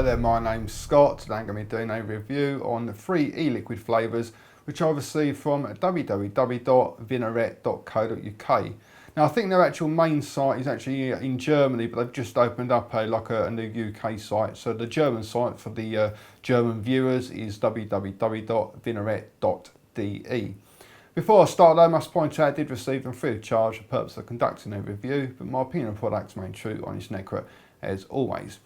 Hi there, my name's Scott. Today I'm going to be doing a review on the 3 e-liquid flavours which I received from www.vinairet.co.uk. Now I think their actual main site is actually in Germany, but they've just opened up a new UK site. So the German site for the German viewers is www.vinairet.de. Before I start though, I must point out I did receive them free of charge for the purpose of conducting a review, but my opinion of products remain true, honest and accurate as always.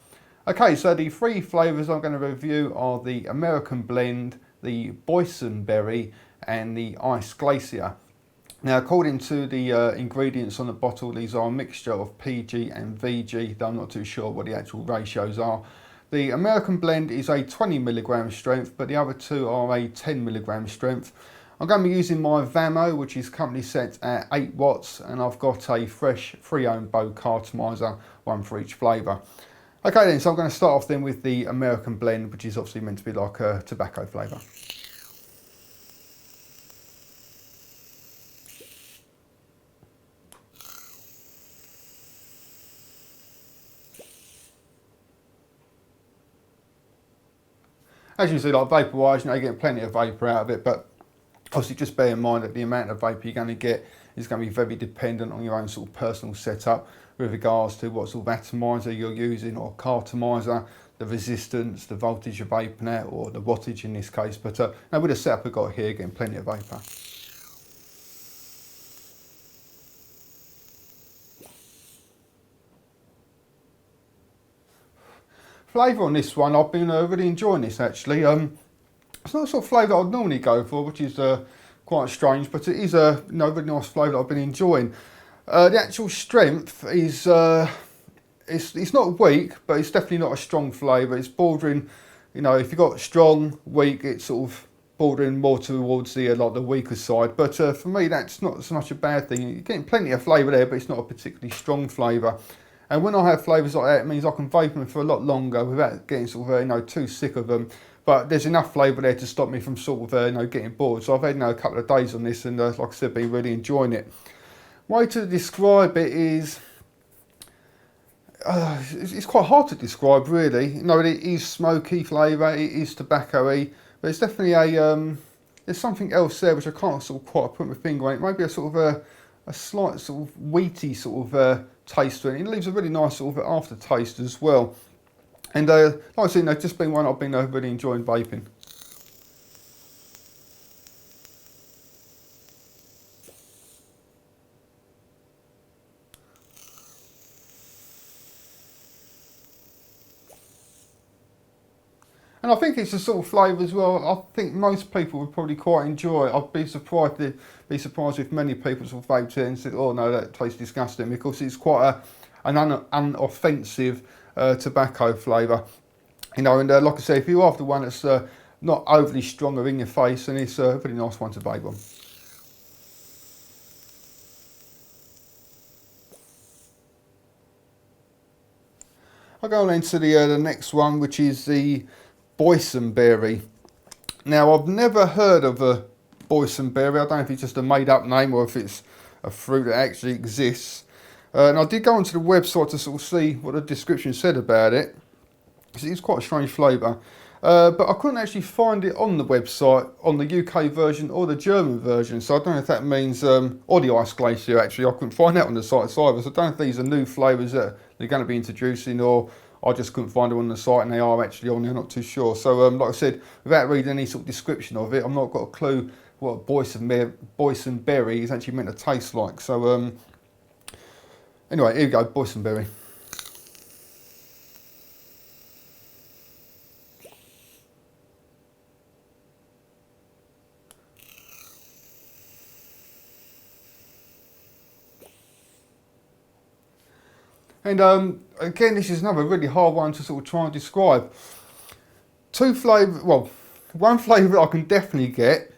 Okay, so the 3 flavours I'm going to review are the American Blend, the Boysenberry and the Ice Glacier. Now according to the ingredients on the bottle, these are a mixture of PG and VG, though I'm not too sure what the actual ratios are. The American Blend is a 20mg strength, but the other two are a 10mg strength. I'm going to be using my Vamo, which is currently set at 8 watts, and I've got a fresh free-owned bow cartomizer, one for each flavour. Okay then, so I'm going to start off then with the American Blend, which is obviously meant to be like a tobacco flavour. As you can see, like vapour-wise, you're getting plenty of vapour out of it, but obviously just bear in mind that the amount of vapour you're going to get is going to be very dependent on your own sort of personal setup with regards to what sort of atomizer you're using or cartomizer, the resistance, the voltage you're vaping at, or the wattage in this case. But now with the setup we've got here, getting plenty of vapour. Flavour on this one, I've been really enjoying this actually. It's not the sort of flavour I'd normally go for, which is quite strange, but it is a really nice flavour that I've been enjoying. The actual strength is it's not weak, but it's definitely not a strong flavour. It's bordering, if you've got strong, weak, it's sort of bordering more towards the the weaker side. But for me, that's not so much a bad thing. You're getting plenty of flavour there, but it's not a particularly strong flavour. And when I have flavours like that, it means I can vape them for a lot longer without getting sort of too sick of them. But there's enough flavour there to stop me from sort of getting bored. So I've had a couple of days on this, and like I said, been really enjoying it. Way to describe it is, it's quite hard to describe really. It is smoky flavour, it is tobacco-y, but it's definitely there's something else there which I can't sort of quite put my finger on it. Maybe a sort of a slight sort of wheaty sort of taste to it. It leaves a really nice sort of aftertaste as well. And like I said, just been one I've been really enjoying vaping. And I think it's a sort of flavour as well I think most people would probably quite enjoy. I'd be surprised if many people sort of vaped it and said, oh no, that tastes disgusting, because it's quite an unoffensive tobacco flavour. And like I say, if you're after one that's not overly strong or in your face, then it's a really nice one to vape on. I'll go on into the next one, which is the Boysenberry. Now I've never heard of a Boysenberry. I don't know if it's just a made up name or if it's a fruit that actually exists. And I did go onto the website to sort of see what the description said about it. It's quite a strange flavour. But I couldn't actually find it on the website, on the UK version or the German version. So I don't know if that means, or the Ice Glacier actually, I couldn't find that on the site either. So I don't know if these are new flavours that they're going to be introducing, or I just couldn't find them on the site and they are actually on there, not too sure. So like I said, without reading any sort of description of it, I've not got a clue what Boysenberry is actually meant to taste like. So anyway, here we go, Boysenberry. And again, this is another really hard one to sort of try and describe. One flavour that I can definitely get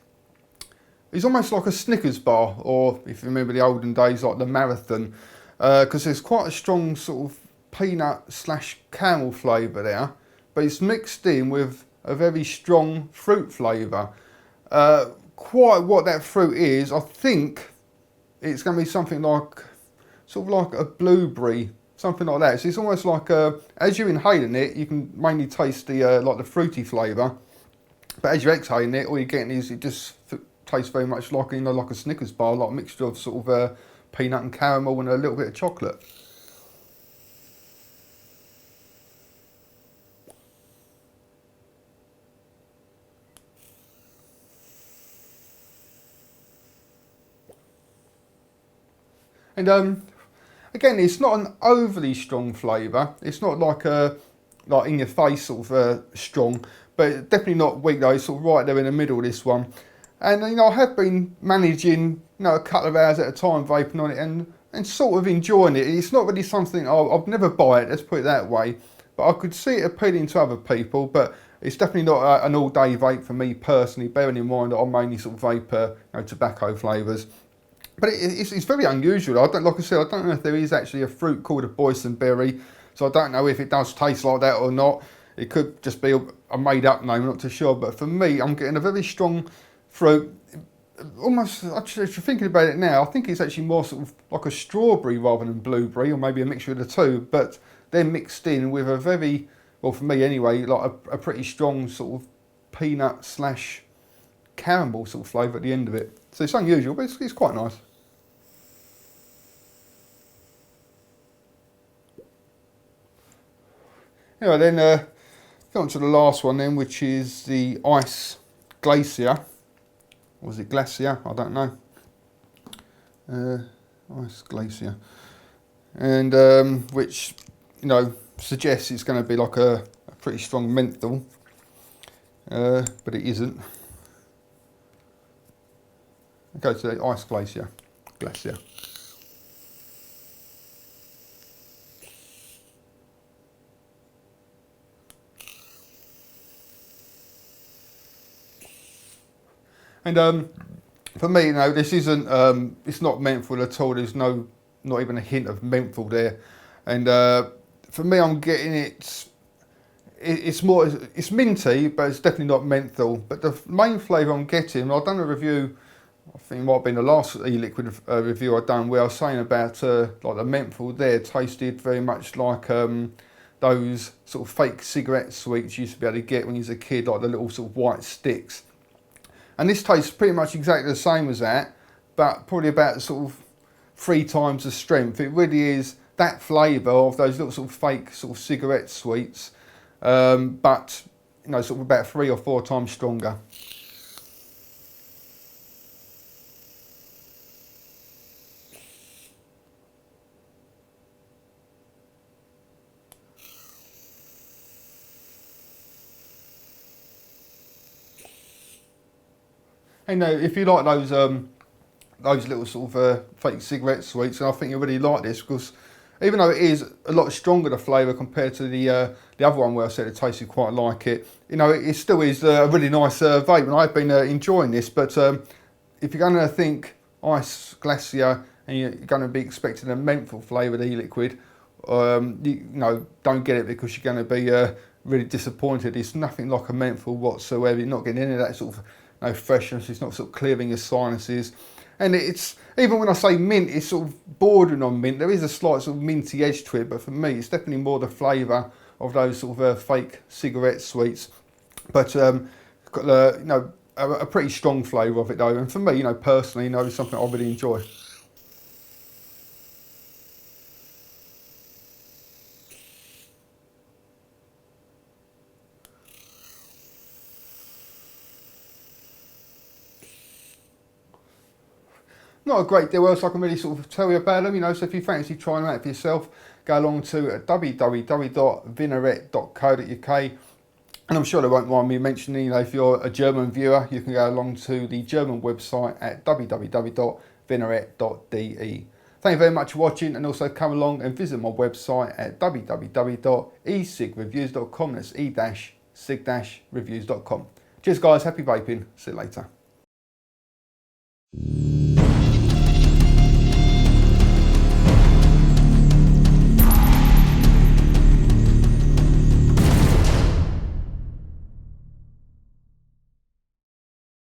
is almost like a Snickers bar, or if you remember the olden days, like the Marathon, because there's quite a strong sort of peanut/caramel flavour there, but it's mixed in with a very strong fruit flavour. Quite what that fruit is, I think it's going to be something like, sort of like a blueberry something like that. So it's almost like as you're inhaling it, you can mainly taste the like the fruity flavour, but as you're exhaling it, all you're getting is it just tastes very much like, you know, like a Snickers bar, like a mixture of sort of peanut and caramel and a little bit of chocolate. And again, it's not an overly strong flavour. It's not like a like in your face sort of strong, but definitely not weak though. It's sort of right there in the middle, this one. And you know, I have been managing, you know, a couple of hours at a time vaping on it and sort of enjoying it. It's not really something I'd never buy it. Let's put it that way. But I could see it appealing to other people. But it's definitely not an all-day vape for me personally. Bearing in mind that I mainly sort of vape, you know, tobacco flavours. But it's very unusual. I don't, like I said, I don't know if there is actually a fruit called a boysenberry, so I don't know if it does taste like that or not. It could just be a made-up name, I'm not too sure. But for me, I'm getting a very strong fruit. Almost, actually, if you're thinking about it now, I think it's actually more sort of like a strawberry rather than blueberry, or maybe a mixture of the two. But they're mixed in with a very, well, for me anyway, like a pretty strong sort of peanut slash caramel sort of flavour at the end of it. So it's unusual, but it's quite nice. Anyway, then go on to the last one then, which is the ice glacier. Or was it glacier? I don't know. Ice glacier. And which, you know, suggests it's going to be like a pretty strong menthol. But it isn't. Go to the ice glacier. Glacier. And for me, you know, this isn't, it's not menthol at all. There's not even a hint of menthol there. And for me, I'm getting it's more, it's minty, but it's definitely not menthol. But the main flavour I'm getting, I've done a review, I think it might have been the last e-liquid review I've done, where I was saying about like the menthol there tasted very much like those sort of fake cigarette sweets you used to be able to get when you was a kid, like the little sort of white sticks. And this tastes pretty much exactly the same as that, but probably about sort of 3 times the strength. It really is that flavour of those little sort of fake sort of cigarette sweets, but you know, sort of about 3 or 4 times stronger. And if you like those little sort of fake cigarette sweets, and I think you really like this, because even though it is a lot stronger, the flavour, compared to the other one where I said it tasted quite like it, you know, it still is a really nice vape, and I've been enjoying this. But if you're going to think ice glacier and you're going to be expecting a menthol flavoured e-liquid, you know, don't get it, because you're going to be really disappointed. It's nothing like a menthol whatsoever. You're not getting any of that sort of freshness. It's not sort of clearing your sinuses. And it's, even when I say mint, it's sort of bordering on mint. There is a slight sort of minty edge to it, but for me, it's definitely more the flavour of those sort of fake cigarette sweets. But got the, you know, a pretty strong flavour of it though. And for me, you know, personally, you know, it's something I really enjoy. Not a great deal else I can really sort of tell you about them, you know, so if you fancy trying them out for yourself, go along to www.vinorette.co.uk, and I'm sure they won't mind me mentioning, you know, if you're a German viewer, you can go along to the German website at www.vinorette.de. Thank you very much for watching, and also come along and visit my website at www.e-cig-reviews.com. That's e-cig-reviews.com. Cheers guys, happy vaping, see you later.